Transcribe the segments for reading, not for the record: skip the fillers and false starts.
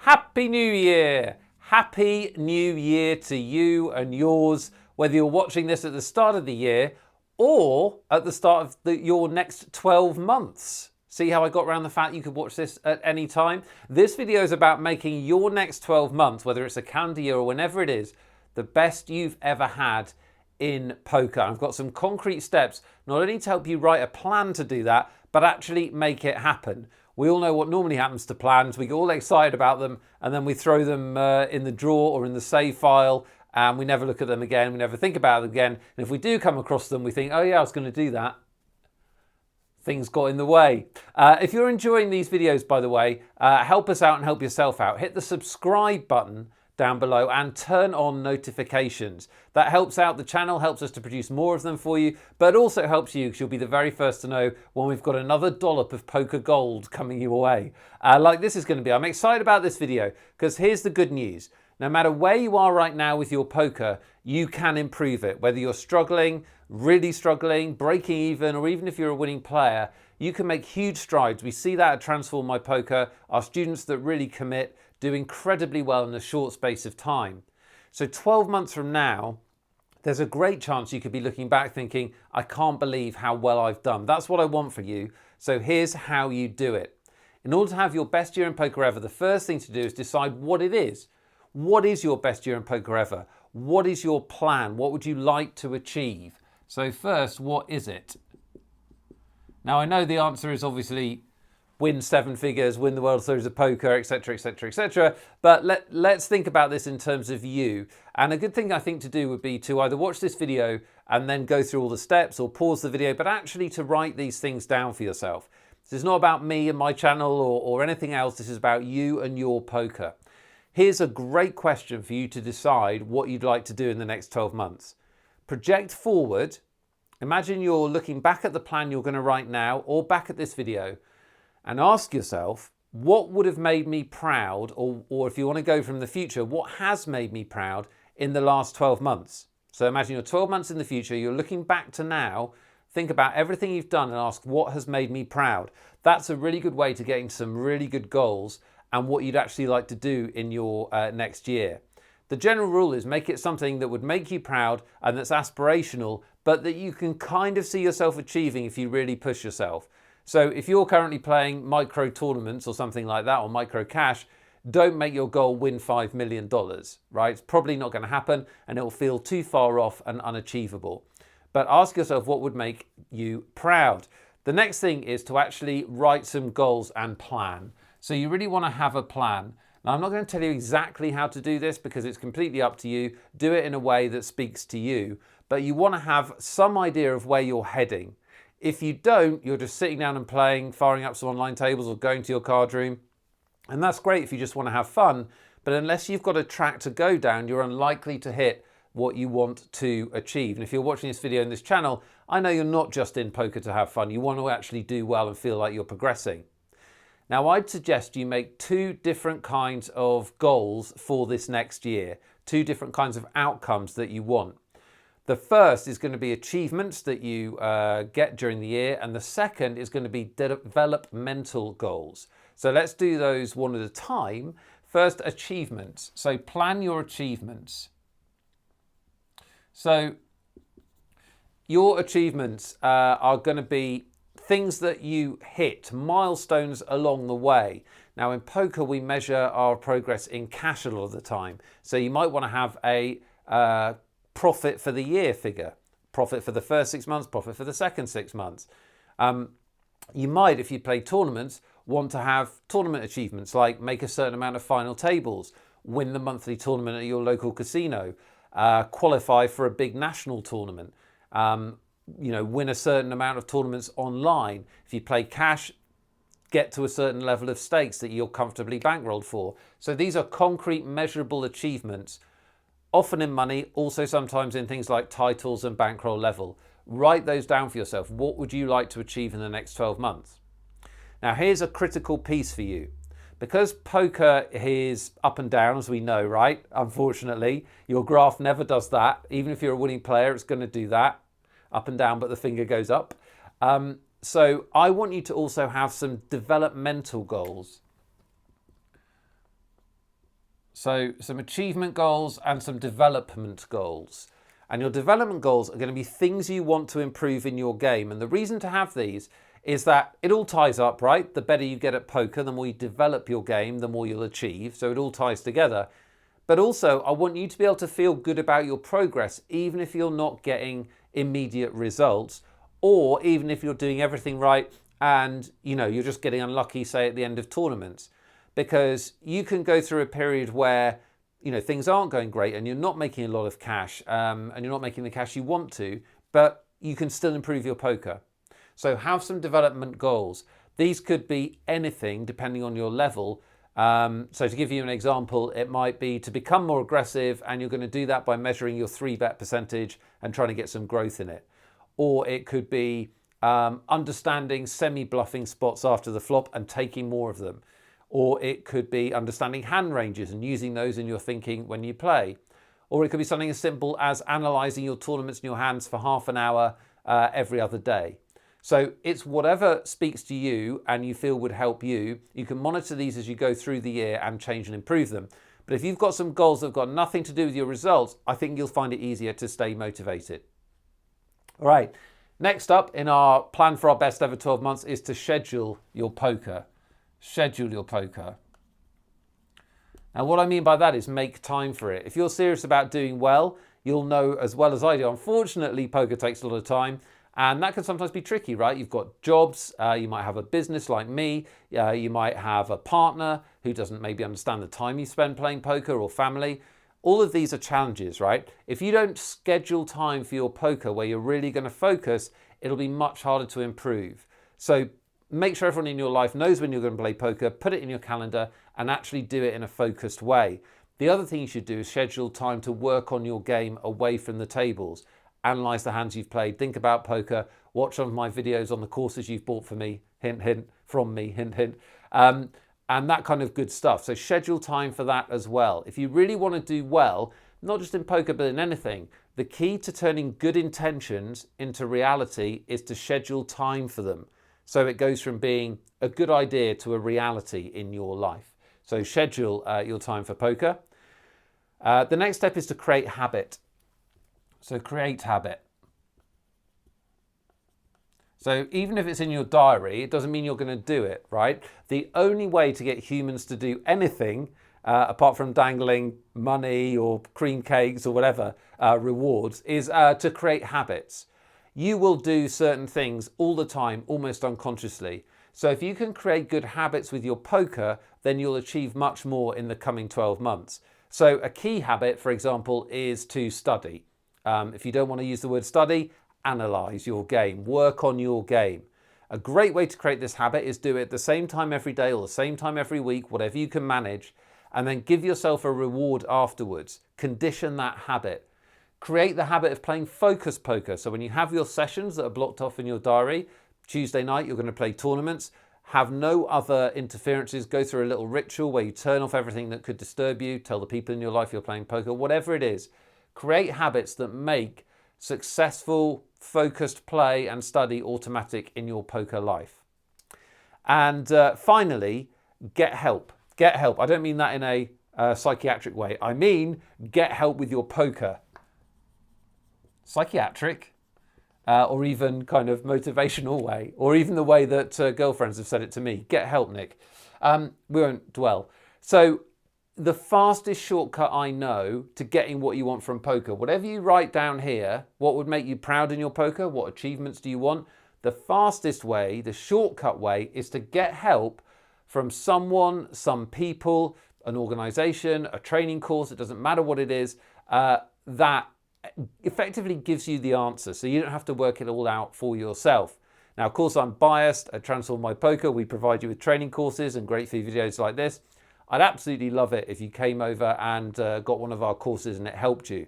Happy New Year! Happy New Year to you and yours, whether you're watching this at the start of the year or at the start of your next 12 months. See how I got around the fact you could watch this at any time? This video is about making your next 12 months, whether it's a calendar year or whenever it is, the best you've ever had in poker. I've got some concrete steps, not only to help you write a plan to do that, but actually make it happen. We all know what normally happens to plans. We get all excited about them and then we throw them in the drawer or in the save file and we never look at them again. We never think about them again. And if we do come across them, we think, oh yeah, I was going to do that. Things got in the way. If you're enjoying these videos, by the way, help us out and help yourself out. Hit the subscribe button down below and turn on notifications. That helps out the channel, helps us to produce more of them for you, but also helps you because you'll be the very first to know when we've got another dollop of poker gold coming your way. Like this is going to be. I'm excited about this video because here's the good news. No matter where you are right now with your poker, you can improve it. Whether you're struggling, really struggling, breaking even, or even if you're a winning player, you can make huge strides. We see that at Transform My Poker. Our students that really commit do incredibly well in a short space of time. So 12 months from now, there's a great chance you could be looking back thinking, I can't believe how well I've done. That's what I want for you. So here's how you do it. In order to have your best year in poker ever, the first thing to do is decide what it is. What is your best year in poker ever? What is your plan? What would you like to achieve? So first, what is it? Now I know the answer is obviously win 7 figures, win the World Series of Poker, etc., etc., etc. But let's think about this in terms of you. And a good thing I think to do would be to either watch this video and then go through all the steps or pause the video, but actually to write these things down for yourself. This is not about me and my channel or anything else. This is about you and your poker. Here's a great question for you to decide what you'd like to do in the next 12 months. Project forward. Imagine you're looking back at the plan you're going to write now or back at this video, and ask yourself, what would have made me proud, or if you want to go from the future, what has made me proud in the last 12 months? So imagine you're 12 months in the future, you're looking back to now, think about everything you've done and ask, what has made me proud? That's a really good way to getting some really good goals and what you'd actually like to do in your next year. The general rule is make it something that would make you proud and that's aspirational, but that you can kind of see yourself achieving if you really push yourself. So if you're currently playing micro tournaments or something like that, or micro cash, don't make your goal win $5 million, right? It's probably not going to happen and it will feel too far off and unachievable. But ask yourself what would make you proud. The next thing is to actually write some goals and plan. So you really want to have a plan. Now, I'm not going to tell you exactly how to do this because it's completely up to you. Do it in a way that speaks to you, but you want to have some idea of where you're heading. If you don't, you're just sitting down and playing, firing up some online tables or going to your card room. And that's great if you just want to have fun. But unless you've got a track to go down, you're unlikely to hit what you want to achieve. And if you're watching this video on this channel, I know you're not just in poker to have fun. You want to actually do well and feel like you're progressing. Now, I'd suggest you make 2 different kinds of goals for this next year. 2 different kinds of outcomes that you want. The first is going to be achievements that you get during the year, and the second is going to be developmental goals. So let's do those one at a time. First, achievements. So plan your achievements. So your achievements are going to be things that you hit, milestones along the way. Now in poker, we measure our progress in cash a lot of the time. So you might want to have a profit for the year figure, profit for the first 6 months, profit for the second 6 months. You might, if you play tournaments, want to have tournament achievements like make a certain amount of final tables, win the monthly tournament at your local casino, qualify for a big national tournament, win a certain amount of tournaments online. If you play cash, get to a certain level of stakes that you're comfortably bankrolled for. So these are concrete, measurable achievements, often in money, also sometimes in things like titles and bankroll level. Write those down for yourself. What would you like to achieve in the next 12 months? Now, here's a critical piece for you. Because poker is up and down, as we know, right? Unfortunately, your graph never does that. Even if you're a winning player, it's going to do that. Up and down, but the finger goes up. So I want you to also have some developmental goals. So some achievement goals and some development goals. And your development goals are going to be things you want to improve in your game. And the reason to have these is that it all ties up, right? The better you get at poker, the more you develop your game, the more you'll achieve. So it all ties together. But also, I want you to be able to feel good about your progress, even if you're not getting immediate results, or even if you're doing everything right and you're just getting unlucky, say at the end of tournaments. Because you can go through a period where things aren't going great and you're not making a lot of cash and you're not making the cash you want to, but you can still improve your poker. So have some development goals. These could be anything depending on your level. So to give you an example, it might be to become more aggressive, and you're going to do that by measuring your 3-bet percentage and trying to get some growth in it. Or it could be understanding semi-bluffing spots after the flop and taking more of them. Or it could be understanding hand ranges and using those in your thinking when you play. Or it could be something as simple as analysing your tournaments in your hands for half an hour every other day. So it's whatever speaks to you and you feel would help you. You can monitor these as you go through the year and change and improve them. But if you've got some goals that have got nothing to do with your results, I think you'll find it easier to stay motivated. All right, next up in our plan for our best ever 12 months is to schedule your poker. Schedule your poker. Now, what I mean by that is make time for it. If you're serious about doing well, you'll know as well as I do. Unfortunately, poker takes a lot of time, and that can sometimes be tricky, right? You've got jobs, you might have a business like me, you might have a partner who doesn't maybe understand the time you spend playing poker, or family. All of these are challenges, right? If you don't schedule time for your poker where you're really going to focus, it'll be much harder to improve. So make sure everyone in your life knows when you're going to play poker, put it in your calendar, and actually do it in a focused way. The other thing you should do is schedule time to work on your game away from the tables. Analyse the hands you've played, think about poker, watch some of my videos on the courses you've bought for me, hint, hint, from me, hint, hint, and that kind of good stuff. So schedule time for that as well. If you really want to do well, not just in poker, but in anything, the key to turning good intentions into reality is to schedule time for them. So it goes from being a good idea to a reality in your life. So schedule your time for poker. The next step is to create habit. So create habit. So even if it's in your diary, it doesn't mean you're going to do it, right? The only way to get humans to do anything, apart from dangling money or cream cakes or whatever, rewards, is to create habits. You will do certain things all the time, almost unconsciously. So if you can create good habits with your poker, then you'll achieve much more in the coming 12 months. So a key habit, for example, is to study. If you don't want to use the word study, analyze your game, work on your game. A great way to create this habit is do it at the same time every day or the same time every week, whatever you can manage, and then give yourself a reward afterwards. Condition that habit. Create the habit of playing focus poker. So when you have your sessions that are blocked off in your diary, Tuesday night you're going to play tournaments, have no other interferences, go through a little ritual where you turn off everything that could disturb you, tell the people in your life you're playing poker, whatever it is. Create habits that make successful, focused play and study automatic in your poker life. And finally, get help. Get help. I don't mean that in a psychiatric way. I mean, get help with your poker. Psychiatric, or even kind of motivational way, or even the way that girlfriends have said it to me. Get help, Nick. We won't dwell. So the fastest shortcut I know to getting what you want from poker, whatever you write down here, what would make you proud in your poker, what achievements do you want, the fastest way, the shortcut way, is to get help from someone, some people, an organization, a training course, it doesn't matter what it is, that effectively gives you the answer, so you don't have to work it all out for yourself. Now, of course, I'm biased. At Transform My Poker, we provide you with training courses and great free videos like this. I'd absolutely love it if you came over and got one of our courses and it helped you.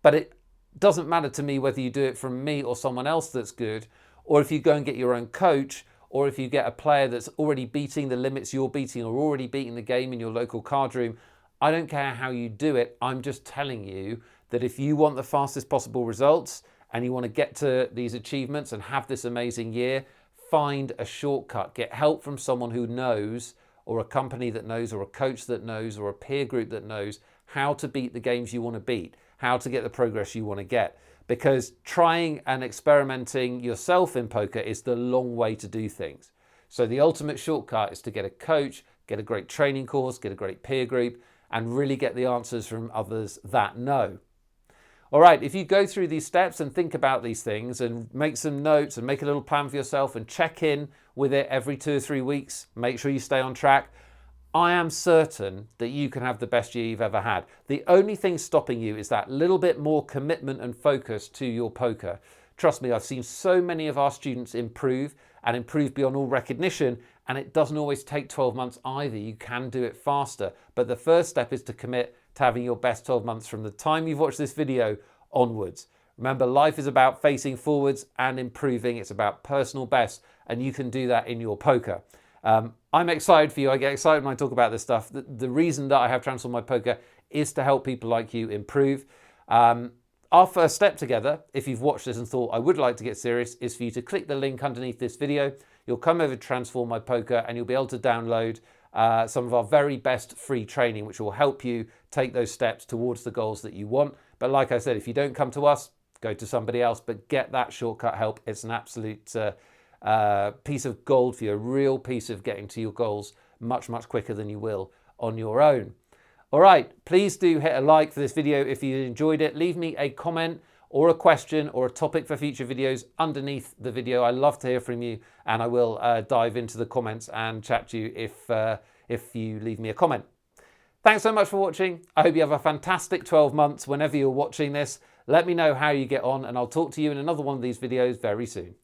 But it doesn't matter to me whether you do it from me or someone else that's good, or if you go and get your own coach, or if you get a player that's already beating the limits you're beating or already beating the game in your local card room. I don't care how you do it. I'm just telling you that if you want the fastest possible results and you want to get to these achievements and have this amazing year, find a shortcut. Get help from someone who knows or a company that knows, or a coach that knows, or a peer group that knows how to beat the games you want to beat, how to get the progress you want to get. Because trying and experimenting yourself in poker is the long way to do things. So the ultimate shortcut is to get a coach, get a great training course, get a great peer group, and really get the answers from others that know. All right, if you go through these steps and think about these things and make some notes and make a little plan for yourself and check in with it every 2 or 3 weeks, make sure you stay on track, I am certain that you can have the best year you've ever had. The only thing stopping you is that little bit more commitment and focus to your poker. Trust me, I've seen so many of our students improve and improve beyond all recognition, and it doesn't always take 12 months either. You can do it faster. But the first step is to commit to having your best 12 months from the time you've watched this video onwards. Remember, life is about facing forwards and improving. It's about personal best, and you can do that in your poker. I'm excited for you. I get excited when I talk about this stuff. The reason that I have Transform My Poker is to help people like you improve. Our first step together, if you've watched this and thought, I would like to get serious, is for you to click the link underneath this video. You'll come over to Transform My Poker and you'll be able to download some of our very best free training, which will help you take those steps towards the goals that you want. But like I said, if you don't come to us, go to somebody else, but get that shortcut help. It's an absolute piece of gold for you, a real piece of getting to your goals much, much quicker than you will on your own. All right, please do hit a like for this video if you enjoyed it. Leave me a comment or a question or a topic for future videos underneath the video. I love to hear from you, and I will dive into the comments and chat to you if you leave me a comment. Thanks so much for watching. I hope you have a fantastic 12 months whenever you're watching this. Let me know how you get on, and I'll talk to you in another one of these videos very soon.